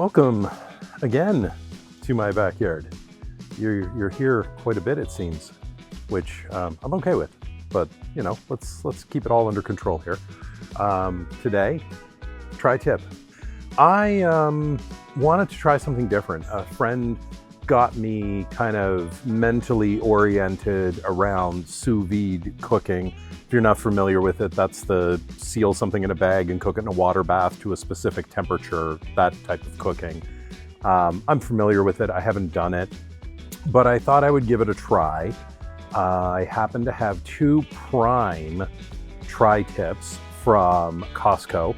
Welcome again to my backyard. You're here quite a bit, it seems, which I'm okay with. But you know, let's keep it all under control here. Today, tri-tip. I wanted to try something different. A friend got me kind of mentally oriented around sous vide cooking. If you're not familiar with it, that's the seal something in a bag and cook it in a water bath to a specific temperature, that type of cooking. I'm familiar with it. I haven't done it, but I thought I would give it a try. I happen to have two Prime tri-tips from Costco.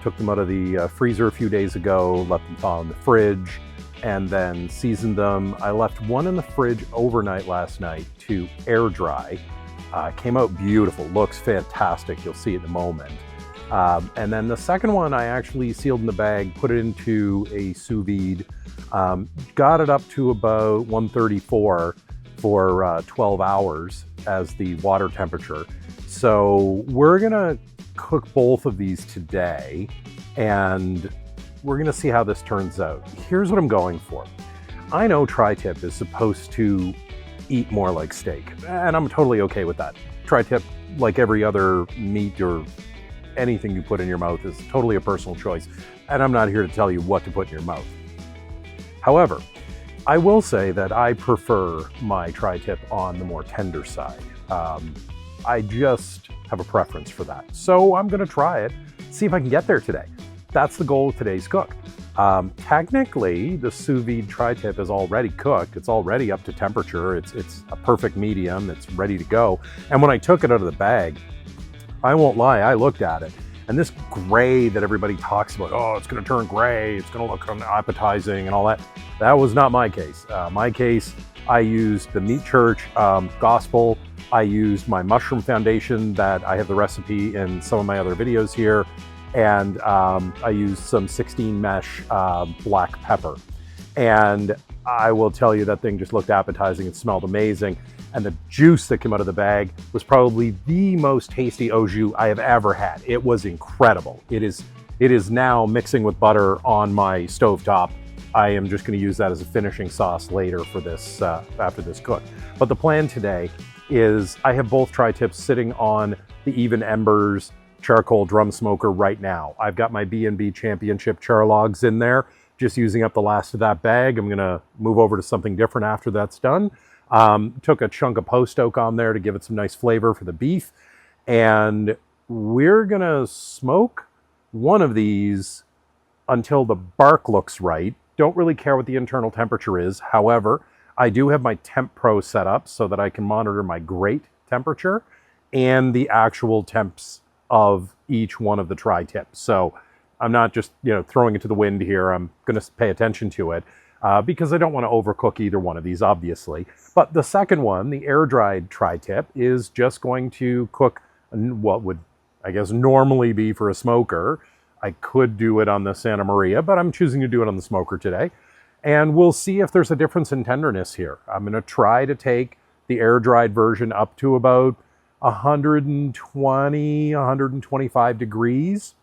Took them out of the freezer a few days ago, let them thaw in the fridge, and then seasoned them. I left one in the fridge overnight last night to air dry. Came out beautiful, looks fantastic. You'll see it in a moment. And then the second one I actually sealed in the bag, put it into a sous vide, got it up to about 134 for 12 hours as the water temperature. So we're gonna cook both of these today, and we're gonna see how this turns out. Here's what I'm going for. I know tri-tip is supposed to eat more like steak, and I'm totally okay with that. Tri-tip, like every other meat or anything you put in your mouth, is totally a personal choice, and I'm not here to tell you what to put in your mouth. However, I will say that I prefer my tri-tip on the more tender side. I just have a preference for that. So I'm gonna try it, see if I can get there today. That's the goal of today's cook. Technically, the sous vide tri-tip is already cooked. It's already up to temperature. It's a perfect medium. It's ready to go. And when I took it out of the bag, I won't lie, I looked at it. And this gray that everybody talks about, oh, it's gonna turn gray, it's gonna look unappetizing and all that. That was not my case. My case, I used the Meat Church Gospel. I used my mushroom foundation that I have the recipe in some of my other videos here. And I used some 16 mesh black pepper. And I will tell you, that thing just looked appetizing. It smelled amazing. And the juice that came out of the bag was probably the most tasty au jus I have ever had. It was incredible. It is now mixing with butter on my stovetop. I am just gonna use that as a finishing sauce later for this, after this cook. But the plan today is I have both tri-tips sitting on the Even Embers charcoal drum smoker right now. I've got my B&B Championship char logs in there, just using up the last of that bag. I'm gonna move over to something different after that's done. Took a chunk of post oak on there to give it some nice flavor for the beef. And we're gonna smoke one of these until the bark looks right. Don't really care what the internal temperature is. However, I do have my Temp Pro set up so that I can monitor my grate temperature and the actual temps of each one of the tri-tips. So I'm not just, throwing it to the wind here. I'm gonna pay attention to it because I don't wanna overcook either one of these, obviously. But the second one, the air-dried tri-tip, is just going to cook what would, I guess, normally be for a smoker. I could do it on the Santa Maria, but I'm choosing to do it on the smoker today. And we'll see if there's a difference in tenderness here. I'm gonna try to take the air-dried version up to about 120, 125 degrees.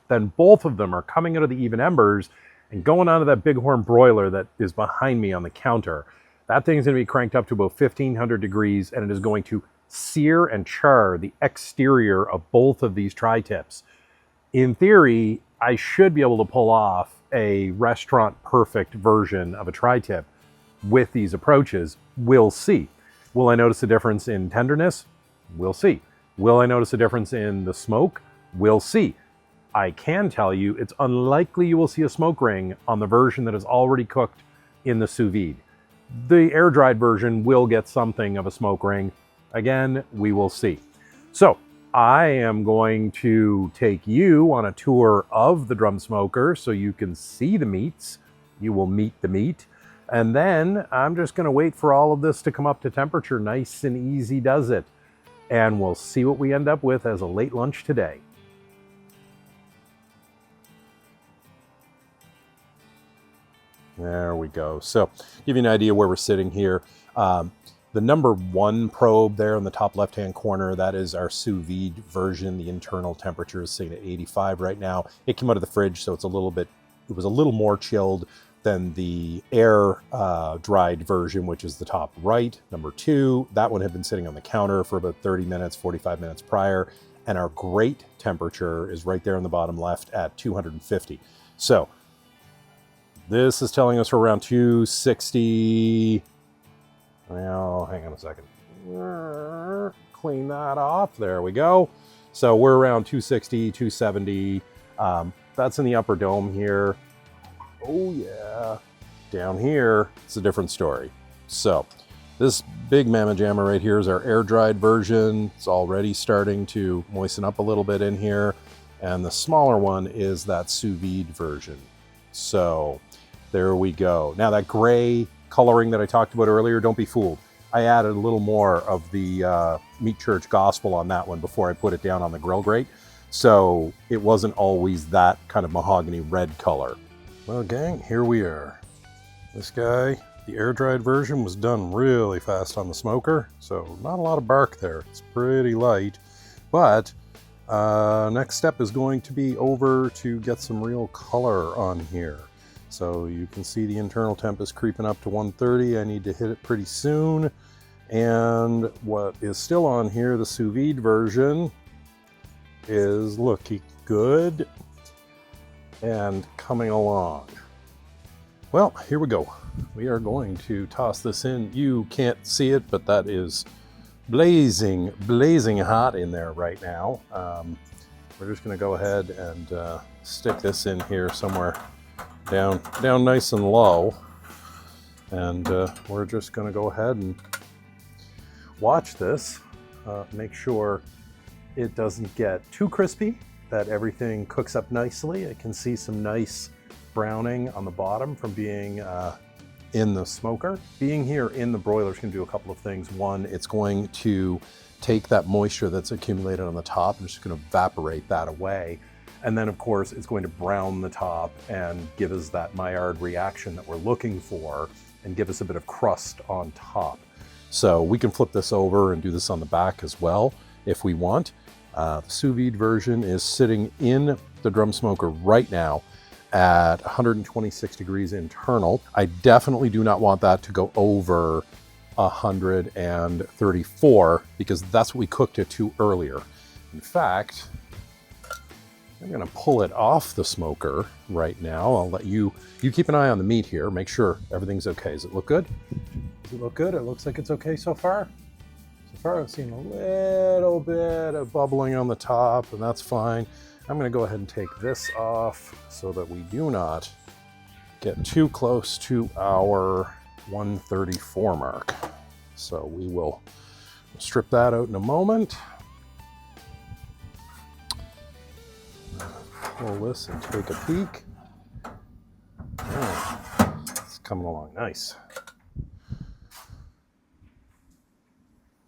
Then both of them are coming out of the Even Embers and going onto that bighorn broiler that is behind me on the counter. That thing's gonna be cranked up to about 1500 degrees, and it is going to sear and char the exterior of both of these tri-tips. In theory, I should be able to pull off a restaurant perfect version of a tri-tip with these approaches. We'll see. Will I notice a difference in tenderness? We'll see. Will I notice a difference in the smoke? We'll see. I can tell you it's unlikely you will see a smoke ring on the version that is already cooked in the sous vide. The air-dried version will get something of a smoke ring. Again, we will see. So I am going to take you on a tour of the drum smoker so you can see the meats. You will meet the meat. And then I'm just gonna wait for all of this to come up to temperature. Nice and easy does it. And we'll see what we end up with as a late lunch today. There we go. So give you an idea where we're sitting here. The number 1 probe there in the top left-hand corner, that is our sous vide version. The internal temperature is sitting at 85 right now. It came out of the fridge, so it's a little bit it was a little more chilled than the air dried version, which is the top right, number 2. That one had been sitting on the counter for about 30 minutes, 45 minutes prior. And our grate temperature is right there on the bottom left at 250. So this is telling us we're around 260. Well, hang on a second. Clean that off. There we go. So we're around 260, 270. That's in the upper dome here. Oh yeah. Down here, it's a different story. So this big mamma jamma right here is our air dried version. It's already starting to moisten up a little bit in here. And the smaller one is that sous vide version. So there we go. Now that gray coloring that I talked about earlier, don't be fooled. I added a little more of the Meat Church Gospel on that one before I put it down on the grill grate. So it wasn't always that kind of mahogany red color. Well, gang, here we are. This guy, the air dried version, was done really fast on the smoker. So not a lot of bark there. It's pretty light. But next step is going to be over to get some real color on here. So you can see the internal temp is creeping up to 130. I need to hit it pretty soon. And what is still on here, the sous vide version, is looking good and coming along. Well, here we go. We are going to toss this in. You can't see it, but that is blazing hot in there right now. We're just going to go ahead and stick this in here somewhere down nice and low. And we're just going to go ahead and watch this. Make sure it doesn't get too crispy, that everything cooks up nicely. I can see some nice browning on the bottom from being in the smoker. Being here in the broiler is going to do a couple of things. One, it's going to take that moisture that's accumulated on the top and just going to evaporate that away. And then of course it's going to brown the top and give us that Maillard reaction that we're looking for and give us a bit of crust on top. So we can flip this over and do this on the back as well if we want. The sous vide version is sitting in the drum smoker right now at 126 degrees internal. I definitely do not want that to go over 134 because that's what we cooked it to earlier. In fact, I'm gonna pull it off the smoker right now. I'll let you keep an eye on the meat here. Make sure everything's okay. Does it look good? Does it look good? It looks like it's okay so far. So far I've seen a little bit of bubbling on the top, and that's fine. I'm going to go ahead and take this off so that we do not get too close to our 134 mark. So we will strip that out in a moment. Pull this and take a peek. Oh, it's coming along nice.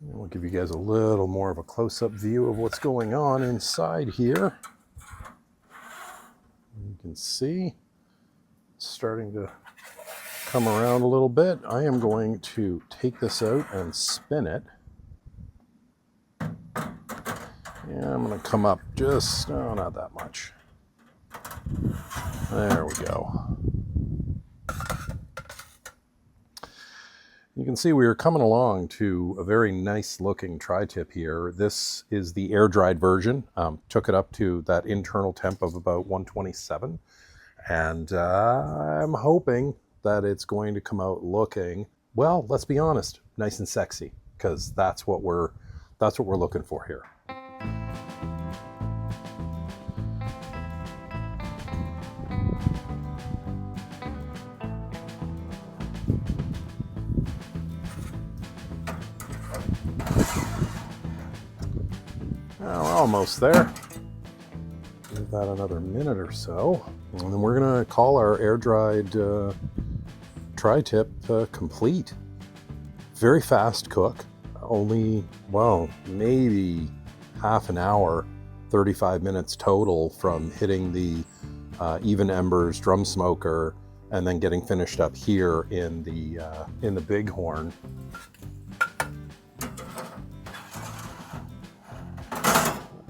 And we'll give you guys a little more of a close-up view of what's going on inside here. You can see it's starting to come around a little bit. I am going to take this out and spin it. Yeah, I'm going to come up just, oh, not that much. There we go. You can see we are coming along to a very nice looking tri-tip here. This is the air dried version. Took it up to that internal temp of about 127. And I'm hoping that it's going to come out looking, well, let's be honest, nice and sexy, because that's what we're looking for here. We're almost there. Give that another minute or so, and then we're gonna call our air-dried tri-tip complete. Very fast cook, only, well, maybe half an hour, 35 minutes total from hitting the Even Embers Drum Smoker and then getting finished up here in the Bighorn.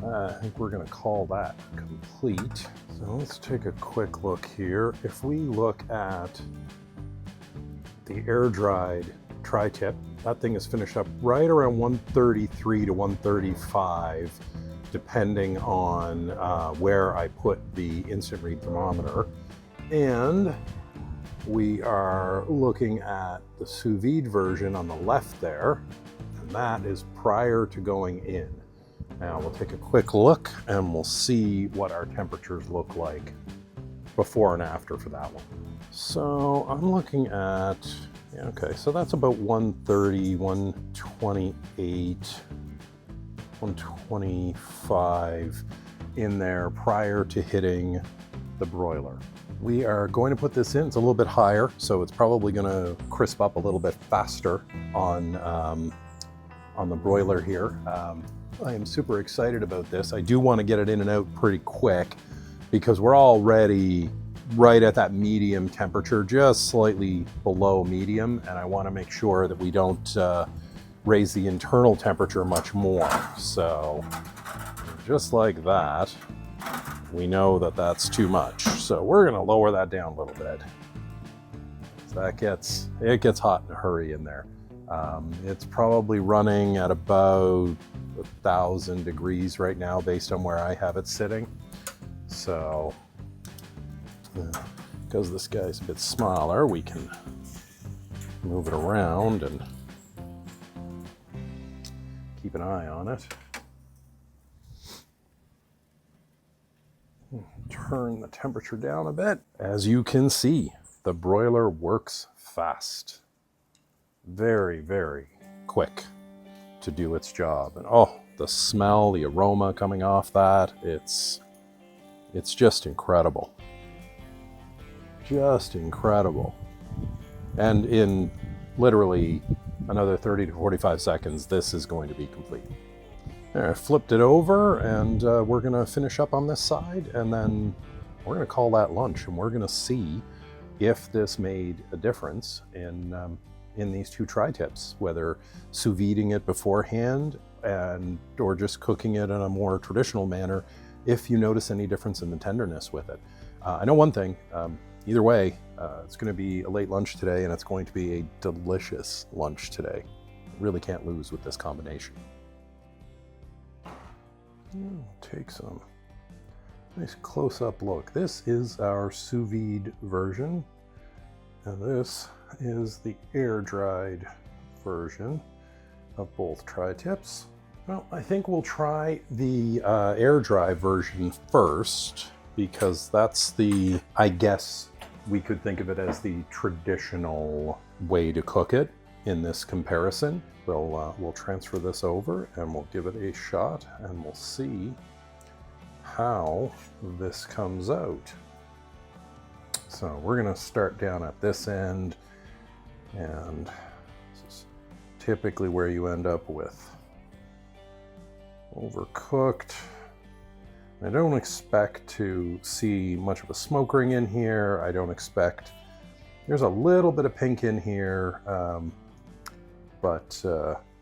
I think we're going to call that complete. So let's take a quick look here. If we look at the air-dried tri-tip, that thing is finished up right around 133 to 135, depending on where I put the instant read thermometer. And we are looking at the Sous Vide version on the left there, and that is prior to going in. Now we'll take a quick look and we'll see what our temperatures look like before and after for that one. So I'm looking at, okay, so that's about 130, 128, 125 in there prior to hitting the broiler. We are going to put this in. It's a little bit higher, so it's probably going to crisp up a little bit faster on the broiler here. I am super excited about this. I do want to get it in and out pretty quick because we're already right at that medium temperature, just slightly below medium, and I want to make sure that we don't raise the internal temperature much more. So just like that, we know that that's too much. So we're going to lower that down a little bit. So it gets hot in a hurry in there. It's probably running at about 1,000 degrees right now based on where I have it sitting. So because this guy's a bit smaller, we can move it around and keep an eye on it. Turn the temperature down a bit. As you can see, the broiler works fast. Very, very quick to do its job. And oh, the smell, the aroma coming off that, it's just incredible. Just incredible. And in literally another 30 to 45 seconds, this is going to be complete. There, I flipped it over, and we're going to finish up on this side, and then we're going to call that lunch, and we're going to see if this made a difference in these two tri-tips, whether sous videing it beforehand or just cooking it in a more traditional manner, if you notice any difference in the tenderness with it. I know one thing, either way, it's going to be a late lunch today, and it's going to be a delicious lunch today. Really can't lose with this combination. Take some nice close-up look. This is our sous vide version, and this is the air-dried version of both tri-tips. Well, I think we'll try the air-dry version first, because that's the, I guess we could think of it as the traditional way to cook it in this comparison. We'll transfer this over and we'll give it a shot, and we'll see how this comes out. So we're going to start down at this end, and this is typically where you end up with overcooked. I don't expect to see much of a smoke ring in here. I don't expect, there's a little bit of pink in here, but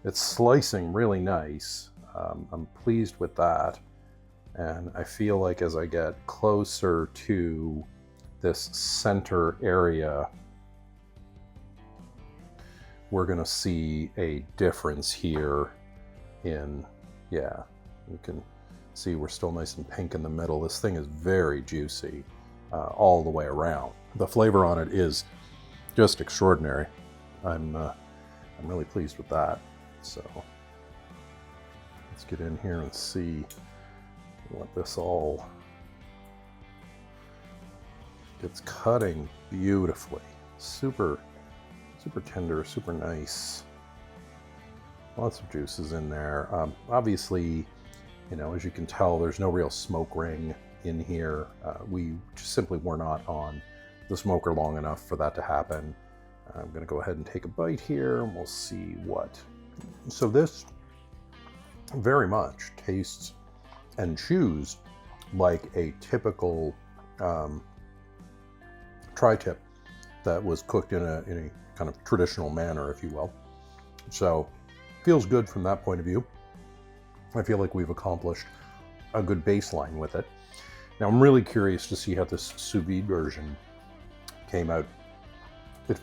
it's slicing really nice. I'm pleased with that. And I feel like as I get closer to this center area, we're gonna see a difference here in, yeah, you can see we're still nice and pink in the middle. This thing is very juicy all the way around. The flavor on it is just extraordinary. I'm really pleased with that. So let's get in here and see what this all, it's cutting beautifully. Super tender, super nice. Lots of juices in there. Obviously, you know, as you can tell, there's no real smoke ring in here. We just simply were not on the smoker long enough for that to happen. I'm going to go ahead and take a bite here, and we'll see what. So this very much tastes and chews like a typical tri-tip that was cooked in a kind of traditional manner, if you will. So feels good from that point of view. I feel like we've accomplished a good baseline with it. Now I'm really curious to see how this sous vide version came out. It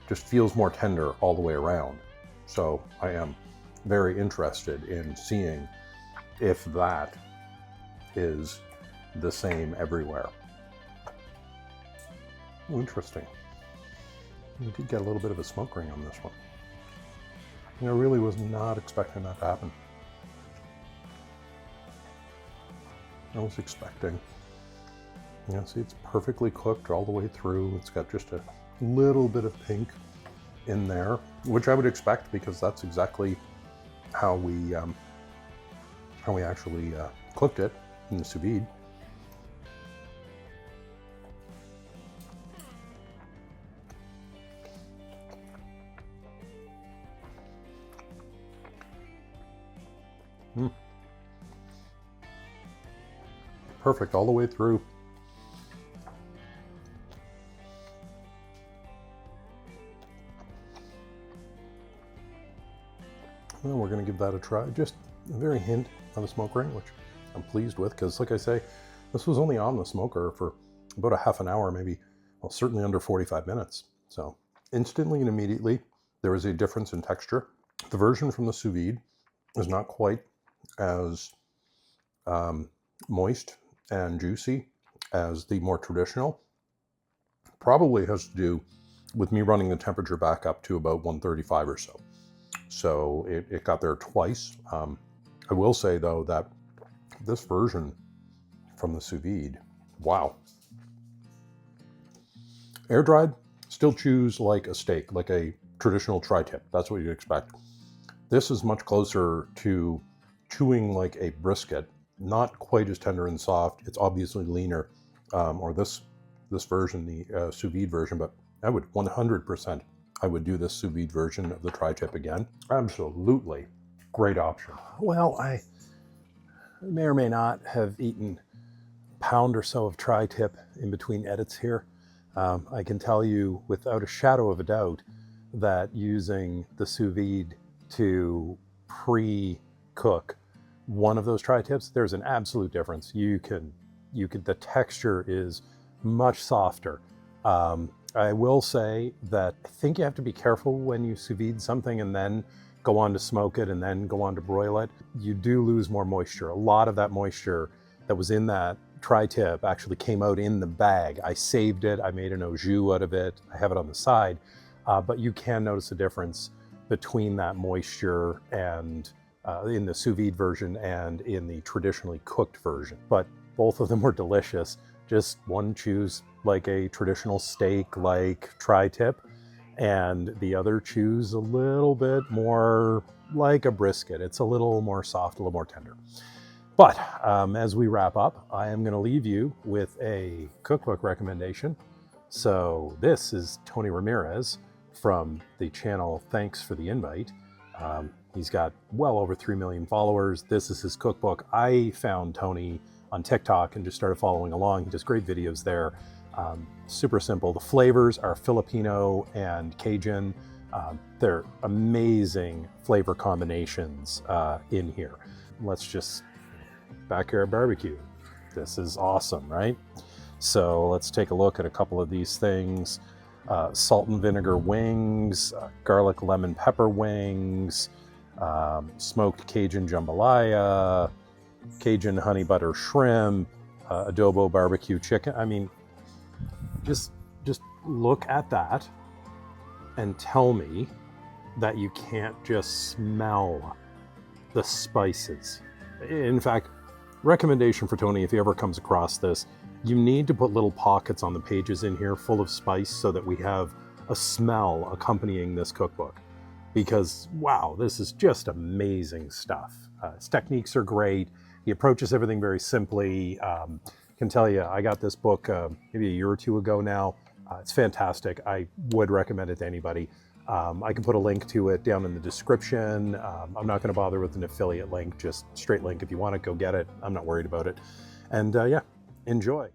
just feels more tender all the way around. So I am very interested in seeing if that is the same everywhere. Oh, interesting. You did get a little bit of a smoke ring on this one. I really was not expecting that to happen. I was expecting, see, it's perfectly cooked all the way through. It's got just a little bit of pink in there, which I would expect because that's exactly how we actually cooked it in the sous vide. Perfect all the way through. Well, we're going to give that a try. Just a very hint of a smoke ring, which I'm pleased with, because like I say, this was only on the smoker for about a half an hour, maybe, well, certainly under 45 minutes. So instantly and immediately, there is a difference in texture. The version from the sous vide is not quite as moist and juicy as the more traditional. Probably has to do with me running the temperature back up to about 135 or so. So it got there twice. I will say though that this version from the sous vide, wow. Air dried, still chews like a steak, like a traditional tri-tip. That's what you'd expect. This is much closer to chewing like a brisket, not quite as tender and soft. It's obviously leaner, or this version, the sous vide version, but I would 100%, I would do this sous vide version of the tri-tip again. Absolutely great option. Well, I may or may not have eaten a pound or so of tri-tip in between edits here. I can tell you without a shadow of a doubt that using the sous vide to pre-cook one of those tri-tips, there's an absolute difference. The texture is much softer. I will say that I think you have to be careful when you sous vide something and then go on to smoke it and then go on to broil it. You do lose more moisture. A lot of that moisture that was in that tri-tip actually came out in the bag. I saved it, I made an au jus out of it, I have it on the side, but you can notice a difference between that moisture and in the sous vide version and in the traditionally cooked version. But both of them were delicious. Just one chews like a traditional steak, like tri-tip, and the other chews a little bit more like a brisket. It's a little more soft, a little more tender. But as we wrap up, I am going to leave you with a cookbook recommendation. So this is Tony Ramirez from the channel Thanks for the Invite. He's got well over 3 million followers. This is his cookbook. I found Tony on TikTok and just started following along. He does great videos there. Super simple. The flavors are Filipino and Cajun. They're amazing flavor combinations in here. Let's just backyard barbecue. This is awesome, right? So let's take a look at a couple of these things. Salt and vinegar wings, garlic lemon pepper wings, smoked Cajun jambalaya, Cajun honey butter shrimp, adobo barbecue chicken. I mean, just look at that and tell me that you can't just smell the spices. In fact, recommendation for Tony, if he ever comes across this, you need to put little pockets on the pages in here full of spice so that we have a smell accompanying this cookbook. Because, wow, this is just amazing stuff. His techniques are great. He approaches everything very simply. Can tell you, I got this book maybe a year or two ago now. It's fantastic. I would recommend it to anybody. I can put a link to it down in the description. I'm not going to bother with an affiliate link, just straight link. If you want it, go get it. I'm not worried about it. And yeah, enjoy.